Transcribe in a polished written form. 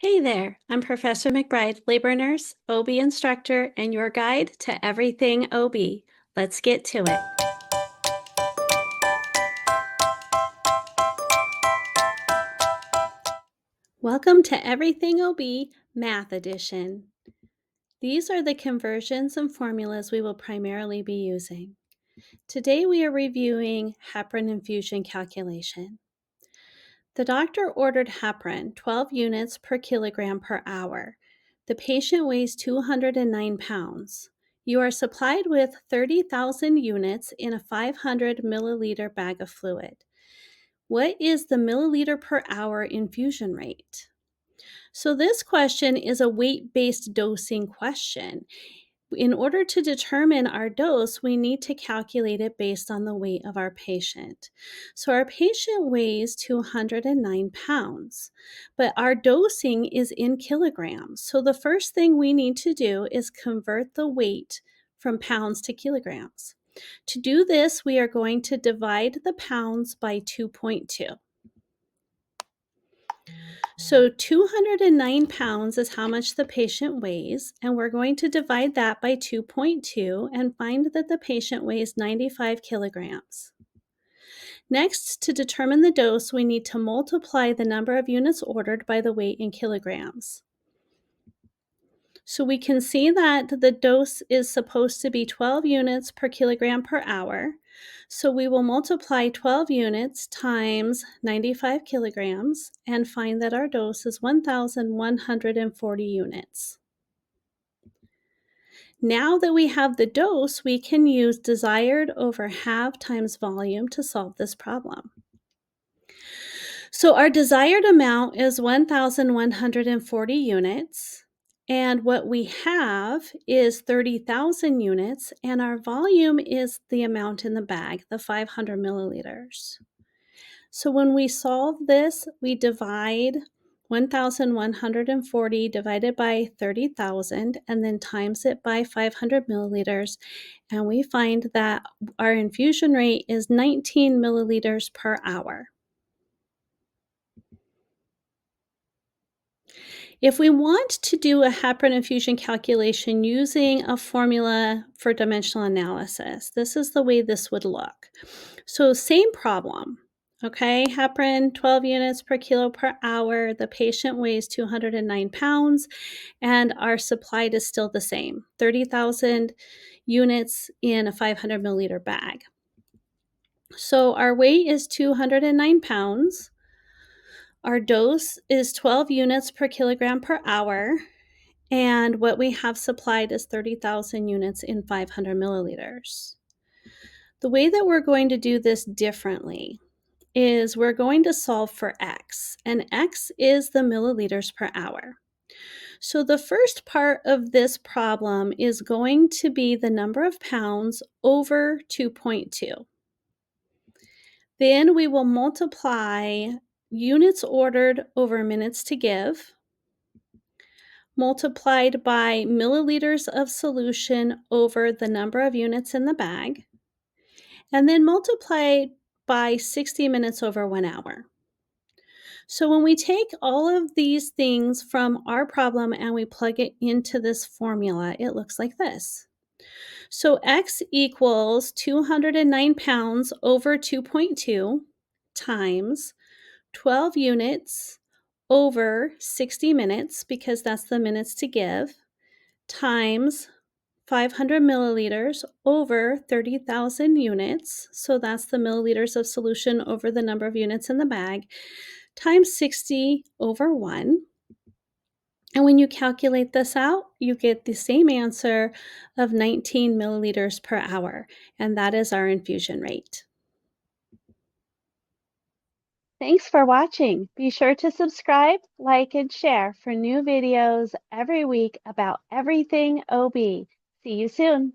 Hey there, I'm Professor McBride, labor nurse, OB instructor, and your guide to everything OB. Let's get to it. Welcome to Everything OB Math Edition. These are the conversions and formulas we will primarily be using. Today we are reviewing heparin infusion calculation. The doctor ordered heparin, 12 units per kilogram per hour. The patient weighs 209 pounds. You are supplied with 30,000 units in a 500 milliliter bag of fluid. What is the milliliter per hour infusion rate? So this question is a weight-based dosing question. In order to determine our dose, we need to calculate it based on the weight of our patient. So our patient weighs 209 pounds, but our dosing is in kilograms. So the first thing we need to do is convert the weight from pounds to kilograms. To do this, we are going to divide the pounds by 2.2. So 209 pounds is how much the patient weighs, and we're going to divide that by 2.2 and find that the patient weighs 95 kilograms. Next, to determine the dose, we need to multiply the number of units ordered by the weight in kilograms. So we can see that the dose is supposed to be 12 units per kilogram per hour. So we will multiply 12 units times 95 kilograms and find that our dose is 1,140 units. Now that we have the dose, we can use desired over half times volume to solve this problem. So our desired amount is 1,140 units. And what we have is 30,000 units, and our volume is the amount in the bag, the 500 milliliters. So when we solve this, we divide 1,140 divided by 30,000 and then times it by 500 milliliters, and we find that our infusion rate is 19 milliliters per hour. If we want to do a heparin infusion calculation using a formula for dimensional analysis, this is the way this would look. So same problem, okay? Heparin, 12 units per kilo per hour. The patient weighs 209 pounds, and our supply is still the same, 30,000 units in a 500 milliliter bag. So our weight is 209 pounds. Our dose is 12 units per kilogram per hour, and what we have supplied is 30,000 units in 500 milliliters. The way that we're going to do this differently is we're going to solve for X, and X is the milliliters per hour. So the first part of this problem is going to be the number of pounds over 2.2. Then we will multiply units ordered over minutes to give, multiplied by milliliters of solution over the number of units in the bag, and then multiplied by 60 minutes over 1 hour. So when we take all of these things from our problem and we plug it into this formula, it looks like this. So X equals 209 pounds over 2.2 times 12 units over 60 minutes, because that's the minutes to give, times 500 milliliters over 30,000 units, so that's the milliliters of solution over the number of units in the bag, times 60 over 1. And when you calculate this out, you get the same answer of 19 milliliters per hour, and that is our infusion rate. Thanks for watching. Be sure to subscribe, like, and share for new videos every week about everything OB. See you soon.